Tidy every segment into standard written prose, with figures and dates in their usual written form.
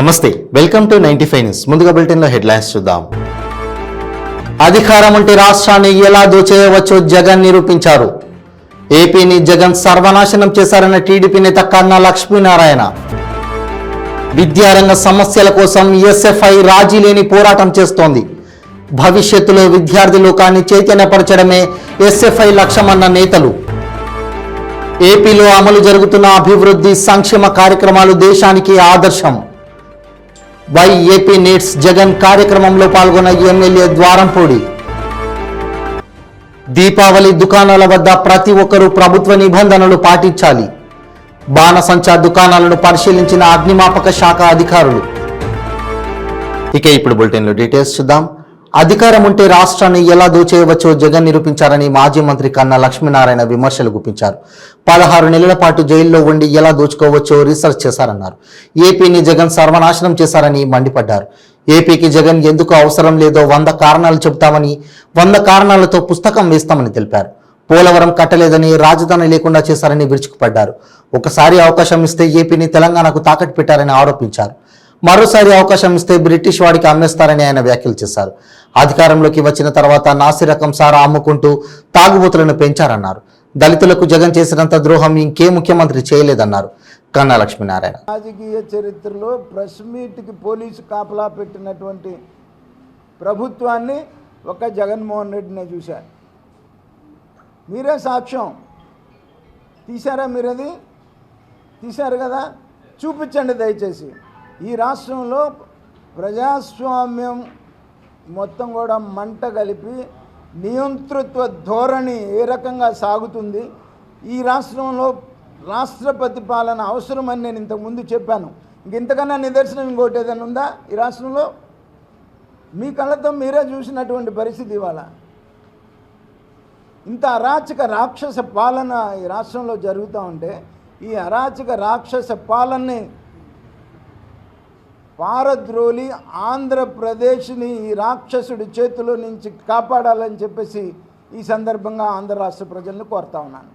నమస్తే, welcome to 95 news. ముందుగా బులెటిన్లో హెడ్లైన్స్ చూద్దాం. అధికారం ఉంటే రాష్ట్రాన్ని ఎలా దోచేయవచ్చో జగన్ నిరూపించారు. ఏపీని జగన్ సర్వనాశనం చేశారన్న టీడీపీ నేత కన్నా లక్ష్మీనారాయణ. విద్యారంగ సమస్యల కోసం ఎస్ఎఫ్ఐ రాజీ లేని పోరాటం చేస్తోంది. భవిష్యత్తులో విద్యార్థి లోకాన్ని చైతన్యపరచడమే ఎస్ఎఫ్ఐ లక్ష్యమన్న నేతలు. ఏపీలో అమలు జరుగుతున్న అభివృద్ధి సంక్షేమ కార్యక్రమాలు దేశానికి ఆదర్శం. వై ఏపీ నీడ్స్ జగన్ కార్యక్రమంలో పాల్గొన్న ఎమ్మెల్యే ద్వారంపూడి. దీపావళి దుకాణాల వద్ద ప్రతి ఒక్కరూ ప్రభుత్వ నిబంధనలు పాటించాలి. బాణసంచా దుకాణాలను పరిశీలించిన అగ్నిమాపక శాఖ అధికారులు. ఇక ఇప్పుడు బులెటిన్లో డీటెయిల్స్ చూద్దాం. అధికారం ఉంటే రాష్ట్రాన్ని ఎలా దోచేయవచ్చో జగన్ నిరూపించారని మాజీ మంత్రి కన్నా లక్ష్మీనారాయణ విమర్శలు గుప్పించారు. 16 నెలల పాటు జైల్లో ఉండి ఎలా దోచుకోవచ్చో రీసెర్చ్ చేశారన్నారు. ఏపీని జగన్ సర్వనాశనం చేశారని మండిపడ్డారు. ఏపీకి జగన్ ఎందుకు అవసరం లేదో 100 కారణాలు చెబుతామని, 100 కారణాలతో పుస్తకం వేస్తామని తెలిపారు. పోలవరం కట్టలేదని, రాజధాని లేకుండా చేశారని విరుచుకుపడ్డారు. ఒకసారి అవకాశం ఇస్తే ఏపీని తెలంగాణకు తాకట్టు పెట్టారని ఆరోపించారు. మరోసారి అవకాశం ఇస్తే బ్రిటిష్ వాడికి అమ్మేస్తారని ఆయన వ్యాఖ్యలు చేశారు. అధికారంలోకి వచ్చిన తర్వాత నాసి రకం సారా అమ్ముకుంటూ తాగుబోతులను పెంచారన్నారు. దళితులకు జగన్ చేసినంత ద్రోహం ఇంకే ముఖ్యమంత్రి చేయలేదన్నారు కన్నా లక్ష్మీనారాయణ. రాజకీయ చరిత్రలో ప్రెస్ మీట్కి పోలీసు కాపలా పెట్టినటువంటి ప్రభుత్వాన్ని ఒక జగన్మోహన్ రెడ్డినే చూశారు. మీరే సాక్ష్యం. తీశారా? మీరది తీశారు కదా, చూపించండి దయచేసి. ఈ రాష్ట్రంలో ప్రజాస్వామ్యం మొత్తం కూడా మంట కలిపి నియంతృత్వ ధోరణి ఏ రకంగా సాగుతుంది, ఈ రాష్ట్రంలో రాష్ట్రపతి పాలన అవసరమని నేను ఇంతకుముందు చెప్పాను. ఇంతకన్నా నిదర్శనం ఇంకోటి ఏదైనా ఉందా ఈ రాష్ట్రంలో? మీ కళ్ళతో మీరే చూసినటువంటి పరిస్థితి ఇవాళ. ఇంత అరాచక రాక్షస పాలన ఈ రాష్ట్రంలో జరుగుతూ ఉంటే, ఈ అరాచక రాక్షస పాలనని పారద్రోలి ఆంధ్రప్రదేశ్ని ఈ రాక్షసుడి చేతిలో నుంచి కాపాడాలని చెప్పేసి ఈ సందర్భంగా ఆంధ్ర రాష్ట్ర ప్రజలను కోరుతా ఉన్నాను.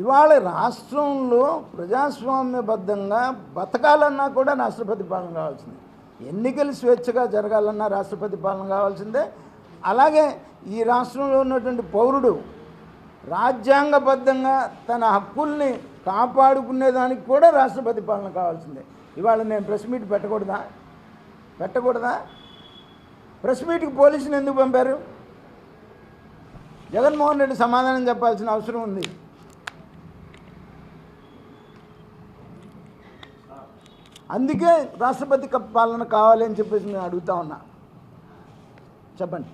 ఇవాళ రాష్ట్రంలో ప్రజాస్వామ్యబద్ధంగా బతకాలన్నా కూడా రాష్ట్రపతి పాలన కావాల్సిందే. ఎన్నికలు స్వేచ్ఛగా జరగాలన్నా రాష్ట్రపతి పాలన కావాల్సిందే. అలాగే ఈ రాష్ట్రంలో ఉన్నటువంటి పౌరుడు రాజ్యాంగబద్ధంగా తన హక్కుల్ని కాపాడుకునేదానికి కూడా రాష్ట్రపతి పాలన కావాల్సిందే. ఇవాళ నేను ప్రెస్ మీట్ పెట్టకూడదా? ప్రెస్ మీట్కి పోలీసులు ఎందుకు పంపారు? జగన్మోహన్ రెడ్డి సమాధానం చెప్పాల్సిన అవసరం ఉంది. అందుకే రాష్ట్రపతి పాలన కావాలి అని చెప్పేసి నేను అడుగుతా ఉన్నా. చెప్పండి.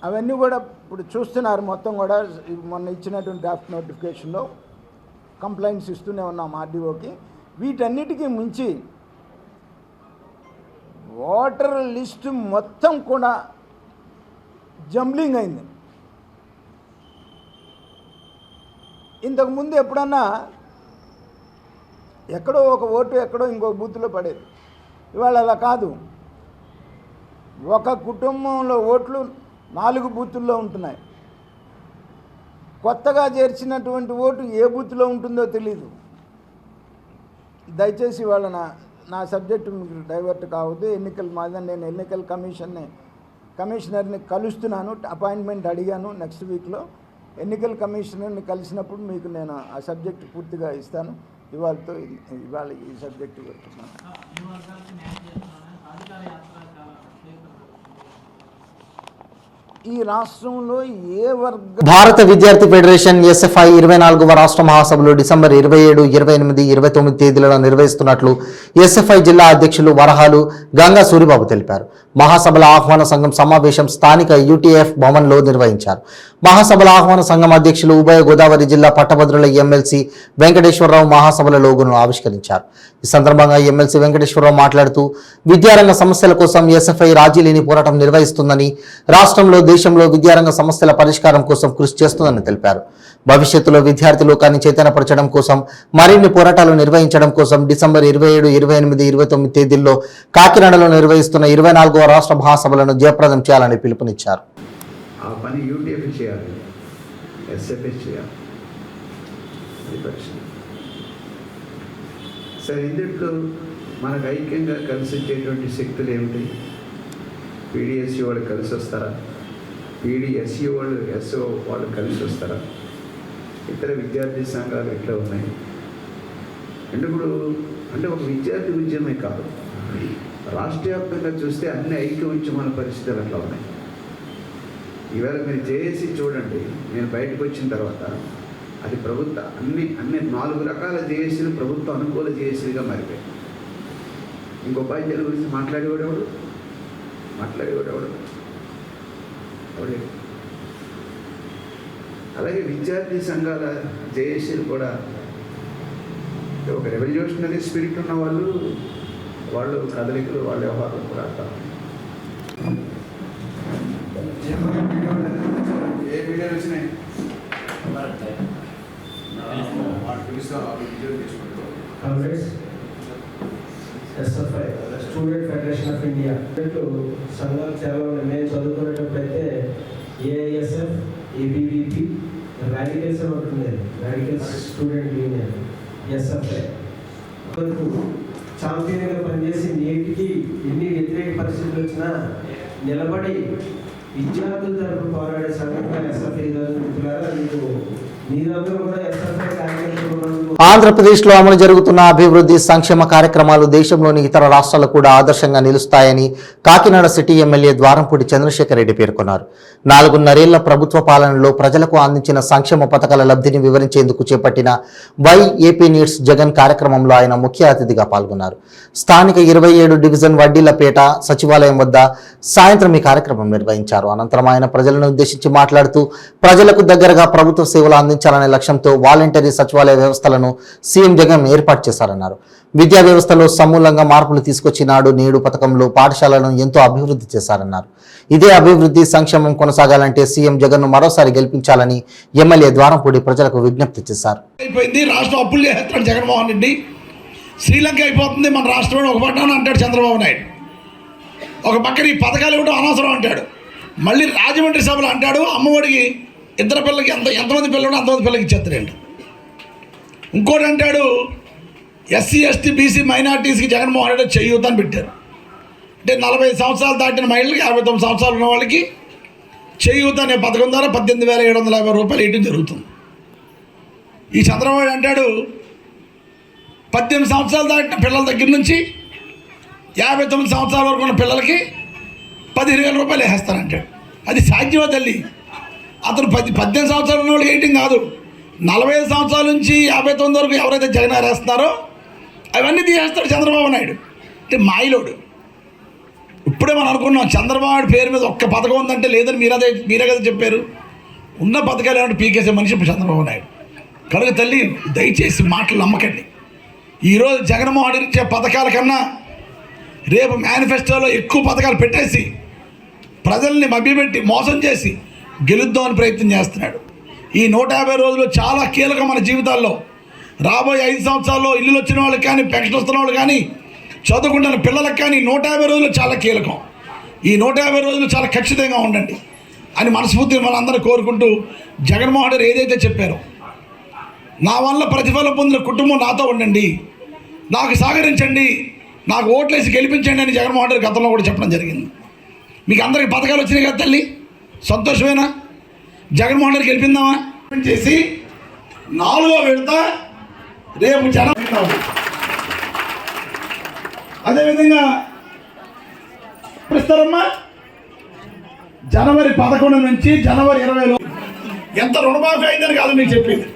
అవన్నీ కూడా ఇప్పుడు చూస్తున్నారు. మొత్తం కూడా మొన్న ఇచ్చినటువంటి డ్రాఫ్ట్ నోటిఫికేషన్లో కంప్లైంట్స్ ఇస్తూనే ఉన్నాం ఆర్డీఓకి. వీటన్నిటికీ మించి ఓటర్ లిస్టు మొత్తం కూడా జంబ్లింగ్ అయింది. ఇంతకుముందు ఎప్పుడన్నా ఎక్కడో ఒక ఓటు ఎక్కడో ఇంకొక బూత్లో పడేది. ఇవాళ అలా కాదు. ఒక కుటుంబంలో ఓట్లు 4 బూతుల్లో ఉంటున్నాయి. కొత్తగా చేర్చినటువంటి ఓటు ఏ బూత్లో ఉంటుందో తెలీదు. దయచేసి ఇవాళ నా సబ్జెక్టు మీకు డైవర్ట్ కావద్దు. నేను ఎన్నికల కమిషనర్ని కలుస్తున్నాను. అపాయింట్మెంట్ అడిగాను. నెక్స్ట్ వీక్లో ఎన్నికల కమిషనర్ని కలిసినప్పుడు మీకు నేను ఆ సబ్జెక్టు పూర్తిగా ఇస్తాను. ఇవాళ ఈ సబ్జెక్టు పెడుతున్నాను. ఈ రాష్ట్రంలో ఏ వర్గ భారత విద్యార్థి ఫెడరేషన్ ఎస్ఎఫ్ఐ 24వ రాష్ట్ర మహాసభలు డిసెంబర్ 27, 28, 29 తేదీలలో నిర్వహిస్తున్నట్లు ఎస్ఎఫ్ఐ జిల్లా అధ్యక్షులు వరహాలు గంగా సూరిబాబు తెలిపారు. మహాసభల ఆహ్వాన సంఘం సమావేశం స్థానిక యూటీఎఫ్ భవన్లో నిర్వహించారు. మహాసభల ఆహ్వాన సంఘం అధ్యక్షులు ఉభయ గోదావరి జిల్లా పట్టభద్రుల ఎమ్మెల్సీ వెంకటేశ్వరరావు మహాసభల లోగోను ఆవిష్కరించారు. ఈ సందర్భంగా ఎమ్మెల్సీ వెంకటేశ్వరరావు మాట్లాడుతూ విద్యారంగ సమస్యల కోసం ఎస్ఎఫ్ఐ రాజీ లేని పోరాటం నిర్వహిస్తుందని, రాష్ట్రంలో దేశంలో విద్యారంగ సమస్యల పరిష్కారం కోసం కృషి చేస్తుందని తెలిపారు. భవిష్యత్తులో విద్యార్థి లోకాన్ని చైతన్యపరచడం కోసం మరిన్ని పోరాటాలు నిర్వహించడం కోసం డిసెంబర్ 27, 28, 29 తేదీల్లో కాకినాడలో నిర్వహిస్తున్న 24వ రాష్ట్ర మహాసభలను జయప్రదం చేయాలని పిలుపునిచ్చారు. ఆ పని యూటీఎఫ్ చేయాలి, ఎస్ఎఫ్ఎస్ చేయాలి. సరే, ఇందులో మనకు ఐక్యంగా కలిసి వచ్చేటువంటి శక్తులు ఏమిటి? పీడిఎస్సీ వాళ్ళు కలిసి వస్తారా? పీడిఎస్సీ వాళ్ళు ఎస్ఓ వాళ్ళు కలిసి వస్తారా? ఇతర విద్యార్థి సంఘాలు ఎట్లా ఉన్నాయి అంటే ఇప్పుడు ఒక విద్యార్థి ఉద్యమే కాదు, రాష్ట్ర వ్యాప్తంగా చూస్తే అన్ని ఐక్య ఉద్యమాల పరిస్థితులు అట్లా ఉన్నాయి. ఈవేళ మీరు జేఏసీ చూడండి, నేను బయటకు వచ్చిన తర్వాత అది ప్రభుత్వ అన్ని 4 రకాల జేఏసీలు ప్రభుత్వ అనుకూల జేఏసీలుగా మారిపోయాయి. ఇంకో ఉపాధ్యాయుల గురించి మాట్లాడేవాడెవడు? అవడే. అలాగే విద్యార్థి సంఘాల జేఏసీలు కూడా ఒక రెవల్యూషనరీ స్పిరిట్ ఉన్న వాళ్ళు కదలికలు, వాళ్ళ వ్యవహారం కూడా అంటారు. ఏ వీడియోలు వచ్చినాయి? SFI student federation of India సంఘాలు చాలా ఉన్నాయి. మేము చదువుకునేటప్పుడైతే ఏఐఎస్ఎఫ్, ఏబీవీపీ, రాడికల్స్ అని ఉంటుంది, రాడికల్స్ స్టూడెంట్ యూనియన్, ఎస్ఎఫ్ఐ వరకు ఛాంపియన్గా పనిచేసి నేటికి ఎన్ని వ్యతిరేక పరిస్థితులు వచ్చినా నిలబడి విద్యార్థుల తరపు పోరాడే సంఘటన ఎస్ఎఫ్ఐ. మిత్రులారా, మీరందరూ కూడా ఎస్ఎఫ్ఐ కార్యక్రమంలో ఆంధ్రప్రదేశ్లో అమలు జరుగుతున్న అభివృద్ధి సంక్షేమ కార్యక్రమాలు దేశంలోని ఇతర రాష్ట్రాలకు కూడా ఆదర్శంగా నిలుస్తాయని కాకినాడ సిటీ ఎమ్మెల్యే ద్వారంపూడి చంద్రశేఖర్ రెడ్డి పేర్కొన్నారు. 4.5 ప్రభుత్వ పాలనలో ప్రజలకు అందించిన సంక్షేమ పథకాల లబ్ధిని వివరించేందుకు చేపట్టిన వై ఏపీ నీడ్స్ జగన్ కార్యక్రమంలో ఆయన ముఖ్య అతిథిగా పాల్గొన్నారు. స్థానిక 27 డివిజన్ వడ్డీలపేట సచివాలయం వద్ద సాయంత్రం ఈ కార్యక్రమం నిర్వహించారు. అనంతరం ఆయన ప్రజలను ఉద్దేశించి మాట్లాడుతూ ప్రజలకు దగ్గరగా ప్రభుత్వ సేవలు అందించాలనే లక్ష్యంతో వాలంటరీ సచివాలయ వ్యవస్థలను సీఎం జగన్ ఏర్పాటు చేశారన్నారు. విద్యా వ్యవస్థలో సమూలంగా మార్పులు తీసుకొచ్చి నాడు నేడు పథకంలో పాఠశాలను ఎంతో అభివృద్ధి చేశారన్నారు. ఇదే అభివృద్ధి సంక్షేమం కొనసాగాలంటే సీఎం జగన్ ను మరోసారి గెలిపించాలని ఎమ్మెల్యే ద్వారంపూడి ప్రజలకు విజ్ఞప్తి చేశారు. అయిపోయింది, రాష్ట్రం అప్పులు చేస్తాడు జగన్మోహన్ రెడ్డి. శ్రీలంక అయిపోతుంది మన రాష్ట్రంలో ఒక పట్టాను అంటాడు చంద్రబాబు నాయుడు. ఒక పక్కన ఈ పథకాలు ఇవ్వడం అనవసరం అంటాడు. మళ్ళీ రాజమండ్రి సభలు అంటాడు అమ్మఒడికి 2 పిల్లలకి ఎంతమంది పిల్లలు అంతమంది పిల్లలకి ఇచ్చేస్తాడండి. ఇంకోటి అంటాడు ఎస్సీ ఎస్టీ బీసీ మైనార్టీస్కి జగన్మోహన్ రెడ్డి చేయూతని పెట్టారు. అంటే 40 సంవత్సరాలు దాటిన మహిళలకి 59 సంవత్సరాలు ఉన్న వాళ్ళకి చేయూత అనే పథకం ద్వారా 18,750 రూపాయలు ఇవ్వడం జరుగుతుంది. ఈ చంద్రబాబు అంటాడు 18 సంవత్సరాలు దాటిన పిల్లల దగ్గర నుంచి 59 సంవత్సరాల వరకు ఉన్న పిల్లలకి 15,000 రూపాయలు వేస్తానంటాడు. అది సాధ్యమా తల్లి? అతను 18 సంవత్సరాలు ఉన్న వాళ్ళకి వేయటం కాదు, 45 సంవత్సరాల నుంచి 59 వరకు ఎవరైతే జగన్ వేస్తున్నారో అవన్నీ తీసేస్తాడు చంద్రబాబు నాయుడు. అంటే మాయలోడు. ఇప్పుడే మనం అనుకున్నాం చంద్రబాబు పేరు మీద ఒక్క పథకం ఉందంటే లేదని మీరే కదా చెప్పారు. ఉన్న పథకాలు ఏమంటే పీకేసే మనిషి ఇప్పుడు చంద్రబాబు నాయుడు. కనుక తల్లి దయచేసి మాటలు నమ్మకండి. ఈరోజు జగన్మోహన్ రెడ్డి ఇచ్చే పథకాల కన్నా రేపు మేనిఫెస్టోలో ఎక్కువ పథకాలు పెట్టేసి ప్రజల్ని మభ్యపెట్టి మోసం చేసి గెలుద్దామని ప్రయత్నం చేస్తున్నాడు. ఈ 150 రోజులు చాలా కీలకం మన జీవితాల్లో. రాబోయే 5 సంవత్సరాల్లో ఇల్లులు వచ్చిన వాళ్ళకి కానీ, పెన్షన్ వస్తున్న వాళ్ళు కానీ, చదువుకుంటున్న పిల్లలకు కానీ 150 రోజులు చాలా కీలకం. ఈ 150 రోజులు చాలా ఖచ్చితంగా ఉండండి అని మనస్ఫూర్తిగా మనందరూ కోరుకుంటూ జగన్మోహన్ రెడ్డి ఏదైతే చెప్పారో, నా వల్ల ప్రతిఫలం పొందిన కుటుంబం నాతో ఉండండి, నాకు సహకరించండి, నాకు ఓట్లేసి గెలిపించండి అని జగన్మోహన్ రెడ్డి గతంలో కూడా చెప్పడం జరిగింది. మీకు అందరికి పథకాలు వచ్చినాయి కదా తల్లి, సంతోషమేనా? జగన్మోహన్ రెడ్డి గెలిపిందామా చేసి 4వ విడత రేపు అదేవిధంగా ఇస్తారమ్మా. జనవరి 11 నుంచి జనవరి 20లో ఎంత రుణమాఫీ అయిందని కాదు మీకు చెప్పింది,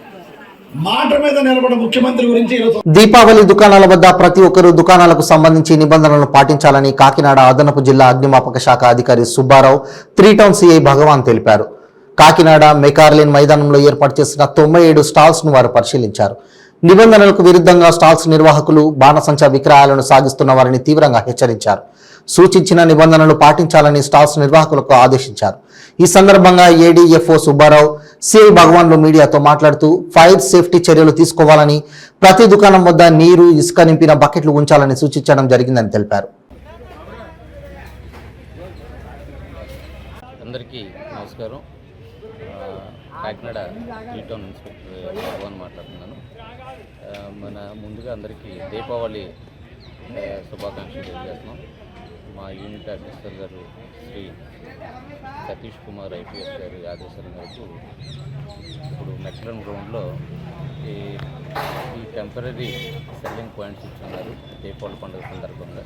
మాట మీద నిలబడిన ముఖ్యమంత్రి గురించి. దీపావళి దుకాణాల వద్ద ప్రతి ఒక్కరూ దుకాణాలకు సంబంధించి నిబంధనలను పాటించాలని కాకినాడ అదనపు జిల్లా అగ్నిమాపక శాఖ అధికారి సుబ్బారావు 3 టౌన్ సిఐ భగవాన్ తెలిపారు. కాకినాడ మెకార్లిన్ మైదానంలో ఏర్పాటు చేసిన 97 స్టాల్స్ ను వారు పరిశీలించారు. నిబంధనలకు విరుద్ధంగా స్టాల్స్ నిర్వాహకులు బాణసంచా విక్రయాలను సాగిస్తున్న వారిని తీవ్రంగా హెచ్చరించారు. సూచించిన నిబంధనలు పాటించాలని స్టాల్స్ నిర్వాహకులకు ఆదేశించారు. ఈ సందర్భంగా ఏడీఎఫ్ఓ సుబ్బారావు, సిఐ భగవాన్లు మీడియాతో మాట్లాడుతూ ఫైర్ సేఫ్టీ చర్యలు తీసుకోవాలని, ప్రతి దుకాణం వద్ద నీరు, ఇసుక నింపిన బకెట్లు ఉంచాలని సూచించడం జరిగిందని తెలిపారు. అందరికీ నమస్కారం. కాకినాడ ఈ టౌన్ ఇన్స్పెక్టర్ భగవాన్ మాట్లాడుతున్నాను. ముందుగా అందరికీ దీపావళి శుభాకాంక్షలు తెలియజేస్తున్నాం. మా యూనిట్ ఆఫీసర్ గారు శ్రీ సతీష్ కుమార్ ఐపీఎస్ గారి ఆదేశాల మేరకు ఇప్పుడు మెక్లన్ గ్రౌండ్లో ఈ టెంపరీ సెల్లింగ్ పాయింట్స్ ఇచ్చున్నారు. దీపావళి పండుగ సందర్భంగా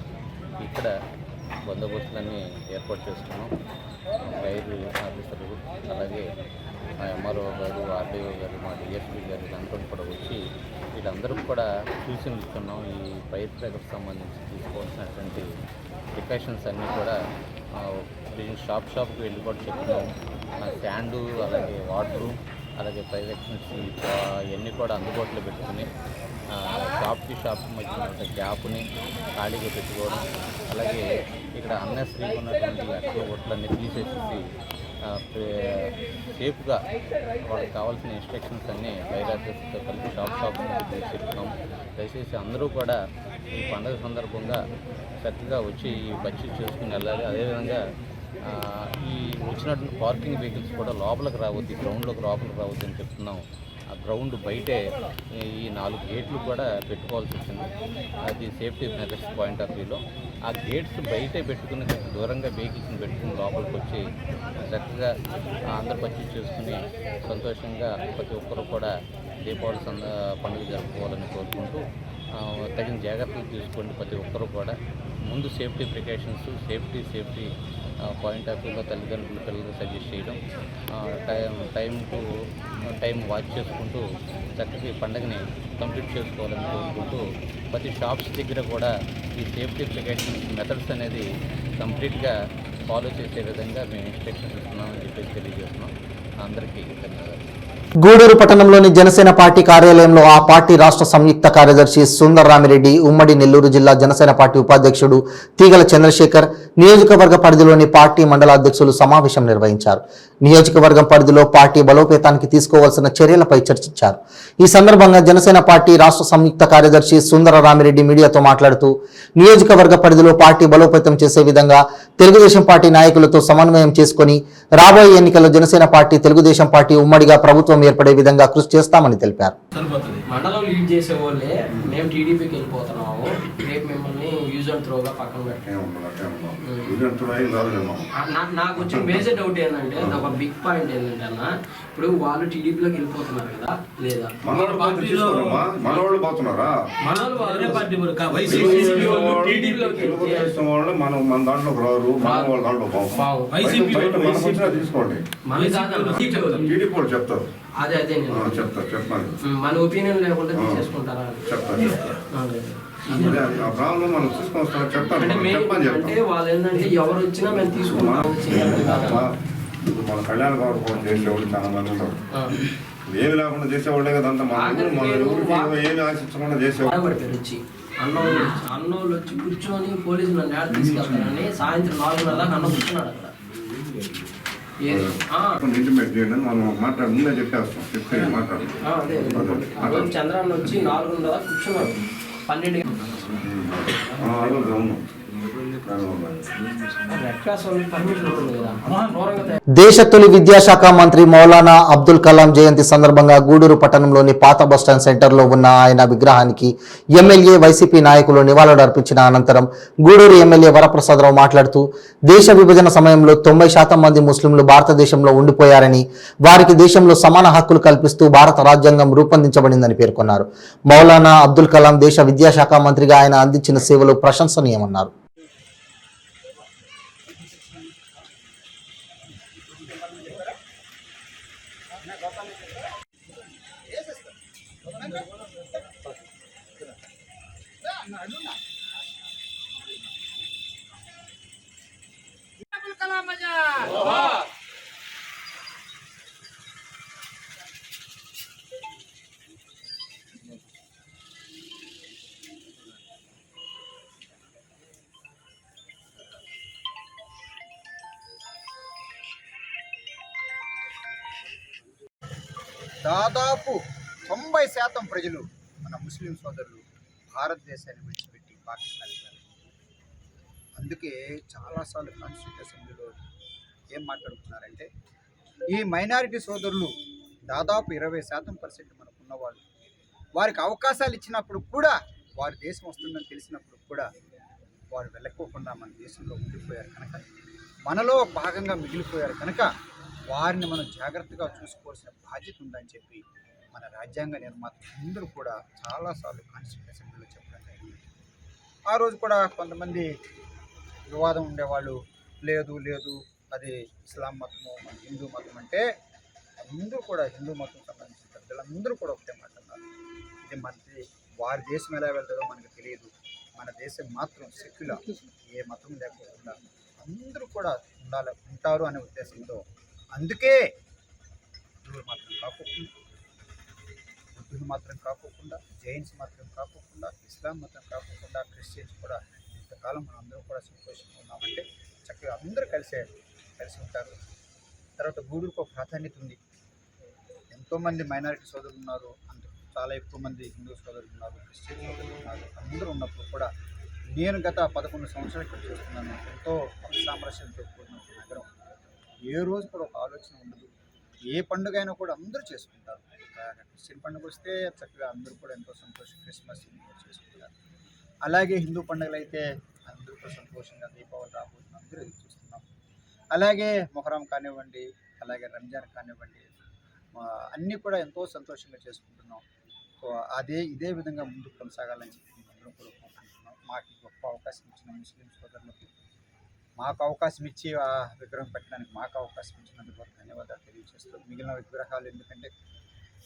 ఇక్కడ బందోబస్తులన్నీ ఏర్పాటు చేసుకున్నాం. ఫైర్ ఆఫీసర్లు, అలాగే మా ఎంఆర్ఓ గారు, ఆర్డీఓ గారు, మా డిఎస్పీ గారు వీళ్ళందరూ కూడా వచ్చి వీళ్ళందరూ కూడా సూచనలు ఇస్తున్నాం. ఈ ఫైర్ బ్రేకర్కి సంబంధించి తీసుకోవాల్సినటువంటి ప్రికాషన్స్ అన్నీ కూడా షాప్కి వెళ్ళి కూడా చెప్తున్నాం. శాండు, అలాగే వాటరు, అలాగే ఫైర్ ఎక్స్టెన్షన్స్ ఇవన్నీ కూడా అందుబాటులో పెట్టుకుని షాప్కి మధ్య గ్యాప్ని ఖాళీగా పెట్టుకోవడం, అలాగే ఇక్కడ అన్నెసరీగా ఉన్నటువంటి అట్ల ఒట్లన్నీ తీసేసి సేఫ్గా వాళ్ళకి కావాల్సిన ఇన్స్ట్రక్షన్స్ అన్నీ ఫైర్ ఆఫీసర్తో కలిపి షాప్ చెప్తున్నాం. దయచేసి అందరూ కూడా ఈ పండుగ సందర్భంగా చక్కగా వచ్చి ఈ పర్చేజ్ చేసుకుని వెళ్ళాలి. అదేవిధంగా ఈ వచ్చినటువంటి పార్కింగ్ వెహికల్స్ కూడా లోపలికి రావద్దు, గ్రౌండ్లోకి లోపలికి రావద్దు అని చెప్తున్నాం. ఆ గ్రౌండ్ బయటే ఈ 4 గేట్లు కూడా పెట్టుకోవాల్సి వచ్చింది. అది సేఫ్టీ మెథడ్స్ పాయింట్ ఆఫ్ వ్యూలో ఆ గేట్స్ బయటే పెట్టుకుని దూరంగా వెహికల్స్ని పెట్టుకుని లోపలికి వచ్చి చక్కగా అందరు పర్చేజ్ చేసుకుని సంతోషంగా ప్రతి ఒక్కరు కూడా దీపావళి పండుగ జరుపుకోవాలని కోరుకుంటూ తగిన జాగ్రత్తలు తీసుకోండి. ప్రతి ఒక్కరు కూడా ముందు safety precautions, safety point of వ్యూలో తల్లిదండ్రులు పిల్లలకు సజెస్ట్ చేయడం, టైం వాచ్ చేసుకుంటూ చక్కగా ఈ పండుగని కంప్లీట్ చేసుకోవాలని కోరుకుంటూ ప్రతి షాప్స్ దగ్గర కూడా ఈ సేఫ్టీ ప్రికాషన్స్ మెథడ్స్ అనేది కంప్లీట్గా ఫాలో చేసే విధంగా మేము ఇన్స్ట్రక్షన్స్ ఇస్తున్నామని చెప్పేసి తెలియజేస్తున్నాం. అందరికీ ధన్యవాదాలు. గూడూరు పట్టణంలోని జనసేన పార్టీ కార్యాలయంలో ఆ పార్టీ రాష్ట్ర సంయుక్త కార్యదర్శి సుందర్ రామిరెడ్డి, ఉమ్మడి నెల్లూరు జిల్లా జనసేన పార్టీ ఉపాధ్యక్షుడు తీగల చంద్రశేఖర్, నియోజకవర్గ పరిధిలోని పార్టీ మండల అధ్యక్షులు సమావేశం నిర్వహించారు. నియోజకవర్గం పరిధిలో పార్టీ బలోపేతానికి తీసుకోవాల్సిన చర్యలపై చర్చించారు. ఈ సందర్భంగా జనసేన పార్టీ రాష్ట్ర సంయుక్త కార్యదర్శి సుందర రామిరెడ్డి మీడియాతో మాట్లాడుతూ నియోజకవర్గ పరిధిలో పార్టీ బలోపేతం చేసే విధంగా తెలుగుదేశం పార్టీ నాయకులతో సమన్వయం చేసుకుని రాబోయే ఎన్నికల్లో జనసేన పార్టీ, తెలుగుదేశం పార్టీ ఉమ్మడిగా ప్రభుత్వం ఏర్పడే విధంగా కృషి చేస్తామని తెలిపారు. మండలం లీడ్ చేసే వాళ్ళే మేము టీడీపీకి వెళ్ళిపోతున్నాము, రేపు మిమ్మల్ని యూజ్ అండ్ త్రోగా పక్కన పెట్టాము. నాకు వచ్చిన మేజర్ డౌట్ ఏంటంటే, ఒక బిగ్ పాయింట్ ఏంటంటే అన్న, ఇప్పుడు వాళ్ళు టీడీపీలోకి వెళ్ళిపోతున్నారు కదా, లేదా మనోళ్ళు పోతున్నారా? వేరే పార్టీ మన దాంట్లోకి రారు, మన దాంట్లో తీసుకోండి. టీడీపీ వాళ్ళు చెప్తారు, అదే చెప్తారు, చెప్పండి. మన ఒపీనియన్ లేకుండా తీసుకుంటారా? చెప్తారు. ఆ ప్రాబ్లం మనం తీసుకొస్తాం, చెప్తారు. అంటే వాళ్ళు ఏంటంటే ఎవరు వచ్చినా మేము తీసుకుంటాం. మన కళ్యాణ గౌరవం చేసేవాళ్ళు చాలా మంది ఉంటారు. ఏమి లేకుండా చేసేవాళ్ళే కదా అంత. ఏమి ఆశించకుండా చేసేవాళ్ళు వచ్చి అన్నోళ్ళు వచ్చి కూర్చొని పోలీసులు నన్ను ఏడ తీసుకెళ్తారని సాయంత్రం 4:30 దాకా అన్న కూర్చున్నాడు అక్కడ. ఇంటిమేట్ చేయండి, మనం మాట్లాడు ముందే చెప్పేస్తాం, చెప్తే మాట్లాడు. చంద్రాన్ని వచ్చి 4:30 దాకా కూర్చున్నాడు. 12 దేశ తొలి విద్యాశాఖ మంత్రి మౌలానా అబ్దుల్ కలాం జయంతి సందర్భంగా గూడూరు పట్టణంలోని పాత బస్టాండ్ సెంటర్లో ఉన్న ఆయన విగ్రహానికి ఎమ్మెల్యే, వైసీపీ నాయకులు నివాళులు అర్పించిన అనంతరం గూడూరు ఎమ్మెల్యే వరప్రసాదరావు మాట్లాడుతూ దేశ విభజన సమయంలో 90% మంది ముస్లింలు భారతదేశంలో ఉండిపోయారని, వారికి దేశంలో సమాన హక్కులు కల్పిస్తూ భారత రాజ్యాంగం రూపొందించబడిందని పేర్కొన్నారు. మౌలానా అబ్దుల్ కలాం దేశ విద్యాశాఖ మంత్రిగా ఆయన అందించిన సేవలు ప్రశంసనీయమన్నారు. దాదాపు 90% ప్రజలు మన ముస్లిం సోదరులు భారతదేశాన్ని విడిచిపెట్టి పాకిస్తాన్కి వెళ్ళారు. అందుకే చాలాసార్లు కాన్స్టిట్యూషన్ అసెంబ్లీలో ఏం మాట్లాడుతున్నారంటే ఈ మైనారిటీ సోదరులు దాదాపు 20% మనకు ఉన్నవాళ్ళు, వారికి అవకాశాలు ఇచ్చినప్పుడు కూడా, వారి దేశం వస్తుందని తెలిసినప్పుడు కూడా వారు వెళ్ళకోకుండా మన దేశంలో ఉండిపోయారు కనుక, మనలో భాగంగా మిగిలిపోయారు కనుక వారిని మనం జాగ్రత్తగా చూసుకోవాల్సిన బాధ్యత ఉందని చెప్పి మన రాజ్యాంగ నిర్మాతలు అందరూ కూడా చాలాసార్లు కాన్స్టిట్యూషన్ అసెంబ్లీలో చెప్పడం జరిగింది. ఆ రోజు కూడా కొంతమంది వివాదం ఉండేవాళ్ళు, లేదు లేదు అది ఇస్లాం మతము మన హిందూ మతం అంటే, అందరూ కూడా హిందూ మతం సంబంధించిన పెద్దలందరూ కూడా ఒకటే మాట్లాడారు. ఇది మనది, వారి దేశం ఎలా వెళ్తుందో మనకు తెలియదు, మన దేశం మాత్రం సెక్యులర్, ఏ మతం లేకుండా అందరూ కూడా ఉంటారు అనే ఉద్దేశంతో, అందుకే హిందువులు మాత్రం కాకోకుండా జైన్స్ మాత్రం కాకోకుండా ఇస్లాం మతం కాకోకుండా క్రిస్టియన్స్ కూడా ఇంతకాలం మనం అందరూ కూడా సంతోషంగా ఉన్నామంటే చక్కగా అందరూ కలిసి ఉంటారు. తర్వాత గూడుకు ఒక ప్రాధాన్యత ఉంది. ఎంతోమంది మైనారిటీ సోదరులు ఉన్నారు, చాలా ఎక్కువ మంది హిందూ సోదరులు ఉన్నారు, క్రిస్టియన్ సోదరులు ఉన్నారు. అందరూ ఉన్నప్పుడు కూడా నేను గత 11 సంవత్సరాల ఇక్కడ చేస్తున్నాను. ఎంతో సామరస్యంతో కూడిన నగరం, ఏ రోజు కూడా ఒక ఆలోచన ఉండదు. ఏ పండుగ అయినా కూడా అందరూ చేసుకుంటారు. క్రిస్టియన్ పండుగ వస్తే చక్కగా అందరూ కూడా ఎంతో సంతోషం క్రిస్మస్ చేసుకుంటారు. అలాగే హిందూ పండుగలు అయితే అందరూ కూడా సంతోషంగా దీపావళి రాబోతుంది, అందరూ ఎదురు చూస్తున్నాం. అలాగే మొహరం కానివ్వండి, అలాగే రంజాన్ కానివ్వండి, అన్నీ కూడా ఎంతో సంతోషంగా చేసుకుంటున్నాం. సో ఇదే విధంగా ముందుకు కొనసాగాలని చెప్పి అందరం కూడా కోరుకుంటున్నాం. మాకు గొప్ప అవకాశం ఇచ్చిన ముస్లిం సోదరులకు, మాకు అవకాశం ఇచ్చి ఆ విగ్రహం పెట్టడానికి మాకు అవకాశం ఇచ్చినందుకు ధన్యవాదాలు తెలియజేస్తూ, మిగిలిన విగ్రహాలు ఎందుకంటే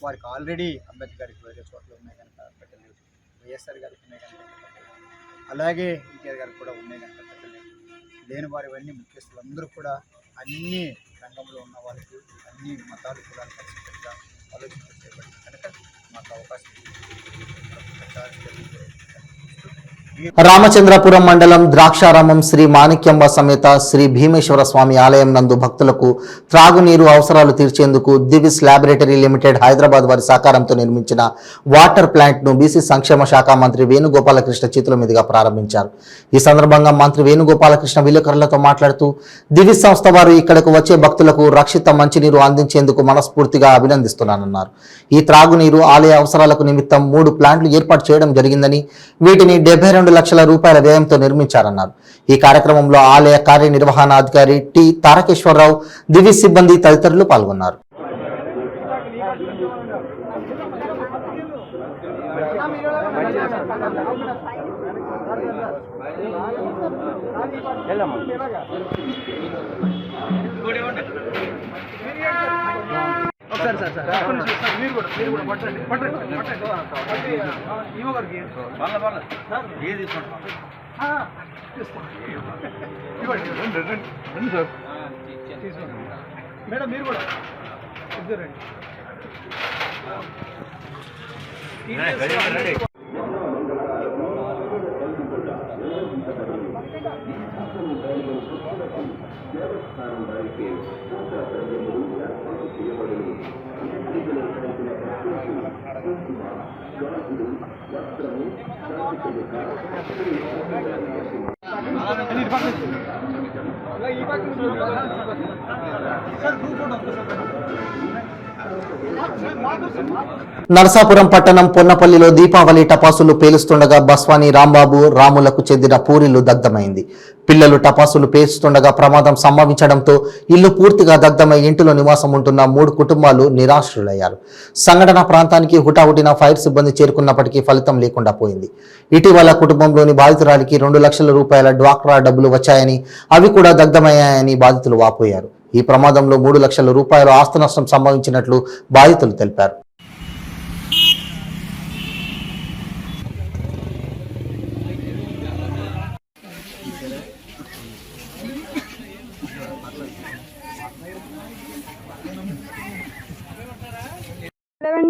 వారికి ఆల్రెడీ అంబేద్కర్ గారికి వేరే చోట్ల ఉన్నాయి కనుక పెట్టలేదు, వైఎస్ఆర్ గారికి ఉన్నాయి కనుక పెట్టలేదు, అలాగే ఎన్టీఆర్ గారికి కూడా ఉన్నాయి కనుక పెట్టలేదు. లేని వారివన్నీ ముఖ్యస్తులందరూ కూడా అన్ని రంగంలో ఉన్న వాళ్ళకి అన్ని మతాలు కూడా కలిసికట్టుగా ఆలోచించబడింది కనుక మాకు అవకాశం రామచంద్రపురం మండలం ద్రాక్షారామం శ్రీ మాణిక్యంబ సమేత శ్రీ భీమేశ్వర స్వామి ఆలయం నందు భక్తులకు త్రాగునీరు అవసరాలు తీర్చేందుకు దివిస్ ల్యాబొరేటరీ లిమిటెడ్ హైదరాబాద్ వారి సహకారంతో నిర్మించిన వాటర్ ప్లాంట్ ను బీసీ సంక్షేమ శాఖ మంత్రి వేణుగోపాలకృష్ణ చేతుల మీదుగా ప్రారంభించారు. ఈ సందర్భంగా మంత్రి వేణుగోపాలకృష్ణ విలేకరులతో మాట్లాడుతూ దివిస్ సంస్థ వారు ఇక్కడకు వచ్చే భక్తులకు రక్షిత మంచినీరు అందించేందుకు మనస్ఫూర్తిగా అభినందిస్తున్నానన్నారు. ఈ త్రాగునీరు ఆలయ అవసరాలకు నిమిత్తం 3 ప్లాంట్లు ఏర్పాటు చేయడం జరిగిందని, వీటిని 72 లక్షల రూపాయల వ్యయంతో నిర్మించారన్నారు. ఈ కార్యక్రమంలో ఆలయ కార్యనిర్వహణాధికారి టి తారకేశ్వరరావు, దివి సిబ్బంది తదితరులు పాల్గొన్నారు. మేడం మీరు కూడా ఇద్దరండి. నరసాపురం పట్టణం పొన్నపల్లిలో దీపావళి టపాసులు పేలుస్తుండగా బస్వాని రాంబాబు రాములకు చెందిన పూరిల్లు దగ్ధమైంది. పిల్లలు టపాసులు పేలుస్తుండగా ప్రమాదం సంభవించడంతో ఇల్లు పూర్తిగా దగ్ధమై ఇంటిలో నివాసం ఉంటున్న 3 కుటుంబాలు నిరాశ్రులయ్యారు. సంఘటన ప్రాంతానికి హుటాహుటిన ఫైర్ సిబ్బంది చేరుకున్నప్పటికీ ఫలితం లేకుండా పోయింది. ఇటీవల కుటుంబంలోని బాధితురాలికి 2 లక్షల రూపాయల డ్వాక్రా డబ్బులు వచ్చాయని, అవి కూడా దగ్ధమయ్యాయని బాధితులు వాపోయారు. ఈ ప్రమాదంలో 3 లక్షల రూపాయల ఆస్తి నష్టం సంభవించినట్లు బాధితులు తెలిపారు.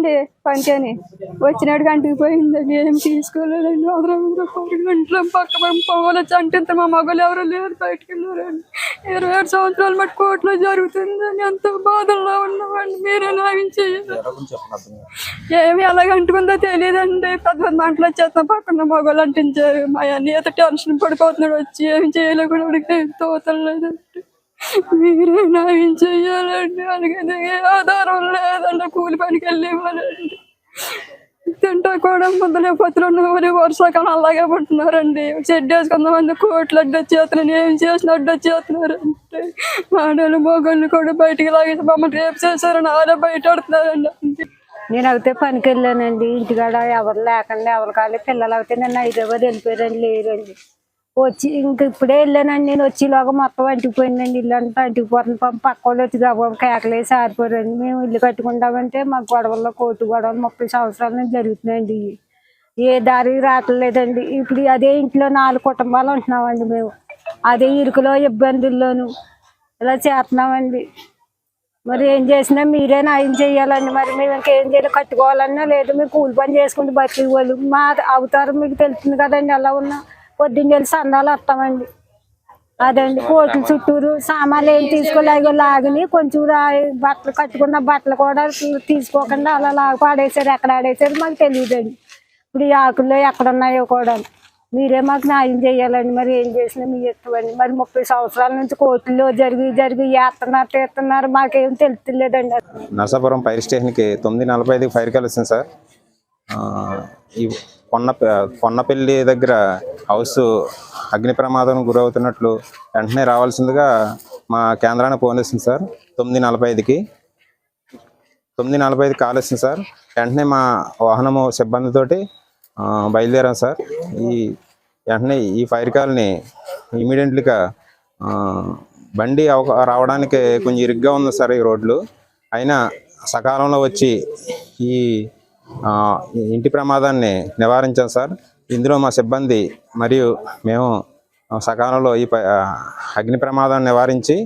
వెళ్ళానండి పనికని. వచ్చినాడు గంటకి పోయిందండి, ఏం తీసుకోలేదండి. 100 గంటల పక్క పోవాలి చంటే మా మగలు ఎవరు లేరు, బయటకు వెళ్ళారండి. 27 సంవత్సరాలు మటు కోర్టులో జరుగుతుందని ఎంతో బాధల్లో ఉన్నామండి. మీరే న్యాయం చేయాలి. ఏమి ఎలాగంటుకుందో తెలియదండి. పెద్ద మంటలు వచ్చేస్తాం, పక్కన మగలు అంటించారు. మా అన్నయ్య టెన్షన్ పడిపోతున్నాడు, వచ్చి ఏం చేయలేకుండా తోతలేదండి. మీరే న్యాయం చెయ్యాలండి. అలాగే ఆధారం లేదండి, కూలి పనికి వెళ్ళేవాళ్ళండి. తింటా కూడా ముద్దలే పొత్తులు నువ్వులు వర్షాకాలం అలాగే పడుతున్నారండి. షెడ్ వేసుకుందామంది, కోట్లు అడ్డొచ్చేస్తున్నాను, ఏం చేసిన అడ్డొచ్చేస్తున్నారండి. ఆడవాళ్ళు మొగళ్ళు కూడా బయటికి లాగేసి మమ్మల్ని రేపు చేశారని వాళ్ళే బయట ఆడుతున్నారండి. నేను అయితే పనికి వెళ్ళానండి. ఇంటికాడ ఎవరు లేకండి, ఎవరు కాలే. పిల్లలు అయితే నన్ను హైదరాబాద్ వెళ్ళిపోయారండి, లేరండి. వచ్చి ఇంక ఇప్పుడే వెళ్ళానండి. నేను వచ్చేలాగా మొత్తం అంటిపోయిందండి, ఇల్లు అంతా అంటిపోతుంది. పక్క వాళ్ళు వచ్చి గబగబా కేకలేసి ఆరిపోయారండి. మేము ఇల్లు కట్టుకుంటామంటే మాకు గొడవల్లో కోర్టు గొడవలు 30 సంవత్సరాల నుంచి జరుగుతున్నాయండి. ఏ దారి రావట్లేదండి. ఇప్పుడు అదే ఇంట్లో 4 కుటుంబాలు ఉంటున్నామండి మేము. అదే ఇరుకులో ఇబ్బందుల్లోనూ ఇలా చేస్తున్నామండి. మరి ఏం చేసినా మీరే న్యాయం చేయాలండి. మరి మేము ఇంకేం చేయాలి, కట్టుకోవాలన్నా లేదు. మేము కూలి పని చేసుకుంటూ బతికి వాళ్ళు మా అవతారం మీకు తెలుస్తుంది కదండి. ఎలా ఉన్నా పొద్దున్న వెళ్ళి సందాలు వస్తామండి. అదండి కోట్ల చుట్టూరు సామాన్లు ఏం తీసుకోలేగో లాగిని కొంచెం బట్టలు కట్టుకున్న బట్టలు కూడా తీసుకోకుండా అలా పాడేశారు. ఎక్కడ ఆడేశారు మాకు తెలియదండి. ఇప్పుడు ఈ ఆకుల్లో ఎక్కడున్నాయో కూడా మీరే మాకు న్యాయం చేయాలండి. మరి ఏం చేసినా మీ ఇష్టమండి. మరి 30 సంవత్సరాల నుంచి కోర్టులో జరిగి తీస్తున్నారు, మాకేం తెలుస్తలేదండి. నరసాపురం ఫైర్ స్టేషన్కి 9:45కి ఫైర్ కాల్ వచ్చింది సార్. ఈ కొన్నపల్లి దగ్గర హౌస్ అగ్ని ప్రమాదం గురవుతున్నట్లు వెంటనే రావాల్సిందిగా మా కేంద్రానికి ఫోన్ వచ్చింది సార్. 9:45కి కాల్ వచ్చింది సార్. వెంటనే మా వాహనము సిబ్బందితోటి బయలుదేరాం సార్. వెంటనే ఈ ఫైర్ కాల్ని ఇమీడియట్లీగా బండి రావడానికి కొంచెం ఇరుగ్గా ఉంది సార్ ఈ రోడ్లు. అయినా సకాలంలో వచ్చి ఈ ఇంటి ప్రమాదాన్ని నివారించాం సార్. ఇందులో మా సిబ్బంది మరియు మేము సకాలంలో ఈ అగ్ని ప్రమాదాన్ని నివారించి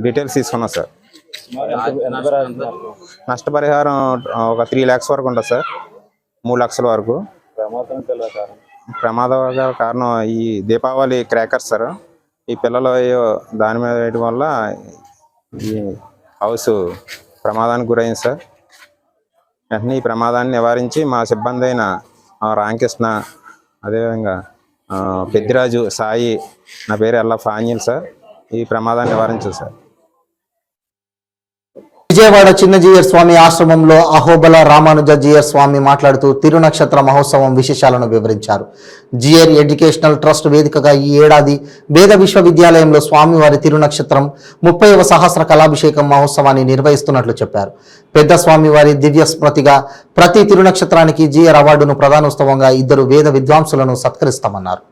డీటెయిల్స్ తీసుకున్నాం సార్. నష్టపరిహారం ఒక 3 lakhs వరకు ఉంటుంది సార్, 3 lakhs వరకు. ప్రమాద కారణం ఈ దీపావళి క్రాకర్స్ సార్. ఈ పిల్లలు దాని మీద వేయడం వల్ల ఈ హౌస్ ప్రమాదానికి గురైంది సార్. వెంటనే ఈ ప్రమాదాన్ని నివారించి మా సిబ్బంది అయిన రామకృష్ణ, అదేవిధంగా పెద్దిరాజు, సాయి, నా పేరు ఎల్ఎఫ్ ఆంజనేయులు సార్, ఈ ప్రమాదాన్ని నివారించారు సార్. విజయవాడ చిన్న జీయర్ స్వామి ఆశ్రమంలో అహోబల రామానుజ జీయర్ స్వామి మాట్లాడుతూ తిరునక్షత్ర మహోత్సవం విశేషాలను వివరించారు. జీయర్ ఎడ్యుకేషనల్ ట్రస్ట్ వేదికగా ఈ ఏడాది వేద విశ్వవిద్యాలయంలో స్వామివారి తిరునక్షత్రం 30వ సహస్ర కళాభిషేకం మహోత్సవాన్ని నిర్వహిస్తున్నట్లు చెప్పారు. పెద్ద స్వామివారి దివ్య స్మృతిగా ప్రతి తిరునక్షత్రానికి జీయర్ అవార్డును ప్రధానోత్సవంగా 2 వేద విద్వాంసులను సత్కరిస్తామన్నారు.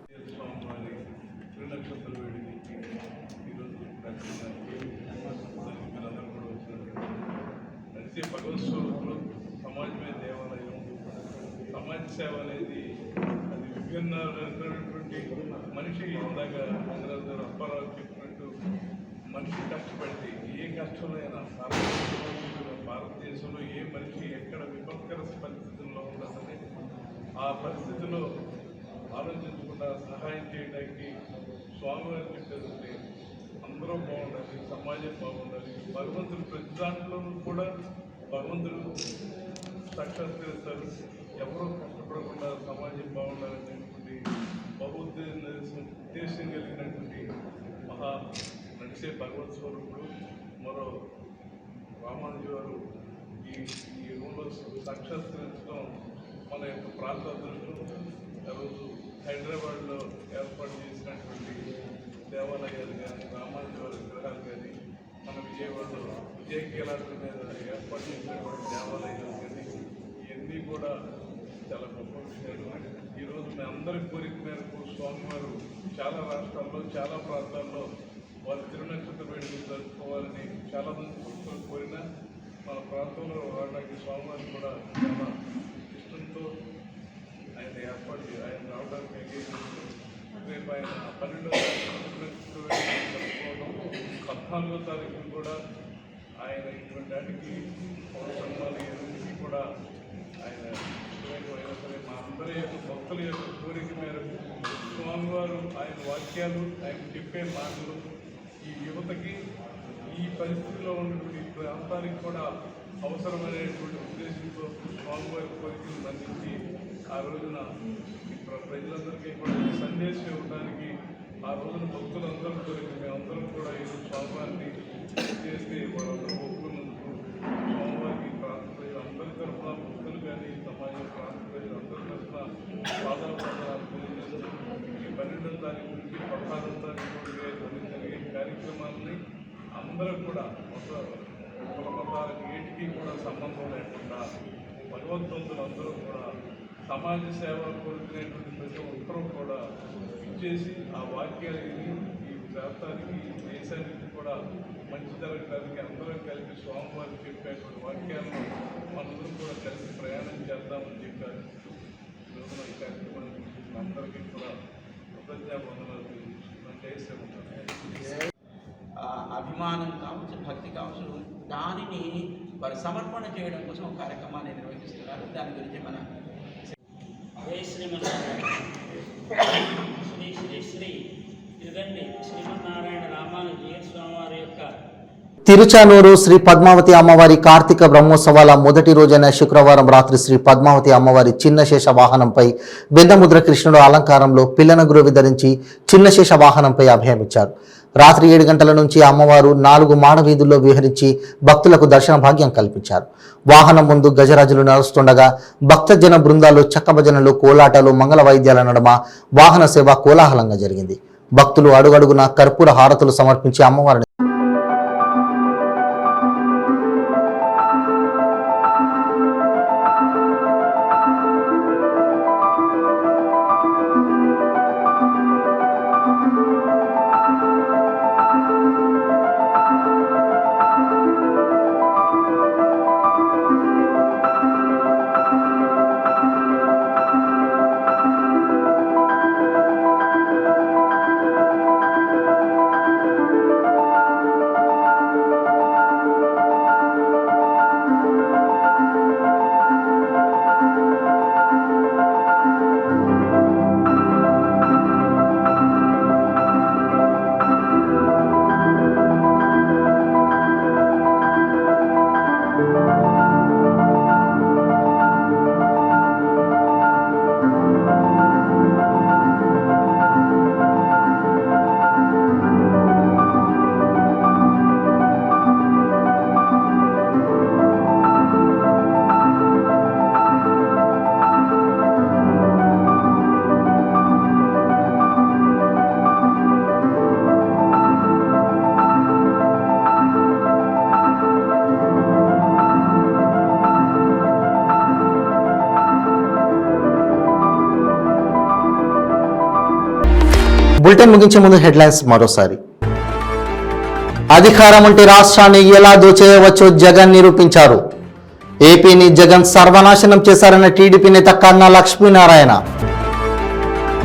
సేవ అనేది అది విభిన్నమైనటువంటి మనిషి ఇందాక అప్పారావు చెప్పినట్టు మనిషి కష్టపడితే ఏ కష్టమైనా భారతదేశంలో ఏ మనిషి ఎక్కడ విపత్కర పరిస్థితుల్లో ఉండదని ఆ పరిస్థితిలో ఆలోచించకుండా సహాయం చేయడానికి స్వామివారి చెప్పేదంటే అందరూ బాగుండాలి, సమాజం బాగుండాలి. భగవంతుడు ప్రతి దాంట్లోనూ కూడా భగవంతుడు సాక్షాత్కరిస్తారు. ఎవరూ కష్టపడకుండా సమాజం బాగుండాలనేటువంటి ఉద్దేశం కలిగినటువంటి మహా నడిచే భగవత్ స్వరూపుడు మరో రామానుజీ వారు ఈ రూమ్లో సాక్షాత్కరించడం మన యొక్క ప్రాంత అదృష్టం. ఈరోజు హైదరాబాద్లో ఏర్పాటు చేసినటువంటి దేవాలయాలు కానీ, రామానుజీ వారి విగ్రహాలు కానీ, మన విజయవాడలో విజయకీలాద్రి మీద ఏర్పాటు చేసినటువంటి దేవాలయాలు కానీ, ఇవన్నీ కూడా చాలా గొప్ప విషయాలు. ఈరోజు మీ అందరి కోరిక మేరకు స్వామివారు చాలా రాష్ట్రాల్లో, చాలా ప్రాంతాల్లో వారి తిరునక్షత్ర వేడుకలు జరుపుకోవాలని చాలామంది భక్తులు కోరిన మన ప్రాంతంలో రావడానికి స్వామివారు కూడా చాలా ఇష్టంతో ఆయన రావడానికి రేపు ఆయన 12వ తారీఖు జరుపుకోవడం, 14వ తారీఖు కూడా ఆయన ఇటువంటి వాటికి పౌరసంఘాలు ఎదురికి కూడా ఆయన ఇటువైపు సరే మా అందరి యొక్క భక్తుల యొక్క కోరిక మేరకు స్వామివారు ఆయన వాక్యాలు ఆయన చెప్పే మాటలు ఈ యువతకి ఈ పరిస్థితిలో ఉన్నటువంటి ప్రాంతానికి కూడా అవసరమైనటువంటి ఉద్దేశంతో స్వామివారి కోరికలు అందించి ఆ రోజున ప్రజలందరికీ కూడా సందేశం ఇవ్వడానికి ఆ రోజున భక్తులందరూ కోరిక మేమందరం కూడా ఈరోజు స్వామివారిని చేస్తే వాళ్ళందరూ ఒప్పుకున్నందుకు స్వామివారికి ప్రాంత ప్రజలు అందరి తరఫున భక్తులు కానీ సమాజం ప్రాంత ప్రజలు అందరి తరఫున పాదాలు తెలియజేస్తూ ఈ 12వ తారీఖు నుంచి 16వ తారీఖు జరిగే కార్యక్రమాలని అందరూ కూడా కుల మతాలకి ఏటికి కూడా సంబంధం లేకుండా భగవంతులందరూ కూడా సమాజ సేవ కోరుకునేటువంటి ప్రతి ఒక్కరూ కూడా ఇచ్చేసి ఆ వాక్యాలని ఈ ప్రాంతానికి దేశానికి కూడా మంచి జరగడానికి అందరం కలిపి స్వామివారు చెప్పేటువంటి వాక్యాలను మనందరూ కూడా కలిసి ప్రయాణం చేద్దామని చెప్పారు. ఈరోజున ఈ కార్యక్రమానికి అందరికీ కూడా కృతజ్ఞాపనలు తెలియజేస్తున్నాను. అభిమానం కావచ్చు, భక్తి కావచ్చు, దానిని వారు సమర్పణ చేయడం కోసం ఒక కార్యక్రమాన్ని నిర్వహిస్తున్నారు. దాని గురించి మన శ్రీ శ్రీ శ్రీ తిరుగండి శ్రీమన్నారాయణ రామానుజీయ స్వామివారి యొక్క తిరుచానూరు శ్రీ పద్మావతి అమ్మవారి కార్తీక బ్రహ్మోత్సవాల మొదటి రోజైన శుక్రవారం రాత్రి శ్రీ పద్మావతి అమ్మవారి చిన్నశేష వాహనంపై బెందముద్ర కృష్ణుడు అలంకారంలో పిల్లనగురువి ధరించి చిన్నశేష వాహనంపై అభయమిచ్చారు. రాత్రి 7 గంటల నుంచి అమ్మవారు 4 మాడ వీధుల్లో విహరించి భక్తులకు దర్శన భాగ్యం కల్పించారు. వాహనం ముందు గజరాజులు నడుస్తుండగా భక్తజన బృందాలు చక్కభజనలు, కోలాటాలు, మంగళ వాయిద్యాల నడుమ వాహన సేవ కోలాహలంగా జరిగింది. భక్తులు అడుగడుగున కర్పూర హారతులు సమర్పించి అమ్మవారిని బులెటిన్ ముగించే ముందు హెడ్లైన్స్ మరోసారి. అధికారం ఉంటే రాష్ట్రాన్ని ఎలా దోచేయవచ్చో జగన్ నిరూపించారు. ఏపీని జగన్ సర్వనాశనం చేశారన్న టీడీపీ నేత కన్నా లక్ష్మీనారాయణ.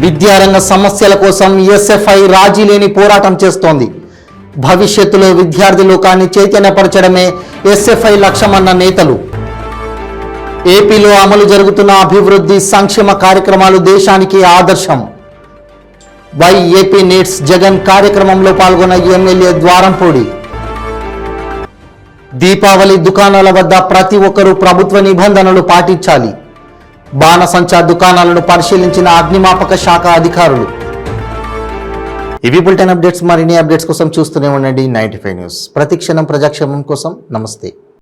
విద్యారంగ సమస్యల కోసం ఎస్ఎఫ్ఐ రాజీ లేని పోరాటం చేస్తోంది. భవిష్యత్తులో విద్యార్థి లోకాన్ని చైతన్యపరచడమే ఎస్ఎఫ్ఐ లక్ష్యమన్న నేతలు. ఏపీలో అమలు జరుగుతున్న అభివృద్ధి సంక్షేమ కార్యక్రమాలు దేశానికి ఆదర్శం. వై ఏపీ నీడ్స్ జగన్ కార్యక్రమంలో పాల్గొన్న ఎమ్మెల్యే ద్వారంపూడి. దీపావళి దుకాణాల వద్ద ప్రతి ఒక్కరూ ప్రభుత్వ నిబంధనలు పాటించాలి. బాణసంచా దుకాణాలను పరిశీలించిన అగ్నిమాపక శాఖ అధికారులు. ఇవి బులెటిన్ అప్డేట్స్. మరిన్ని అప్డేట్స్ కోసం చూస్తూనే ఉండండి 95 న్యూస్. ప్రతిక్షణం ప్రజాక్షేమం కోసం. నమస్తే.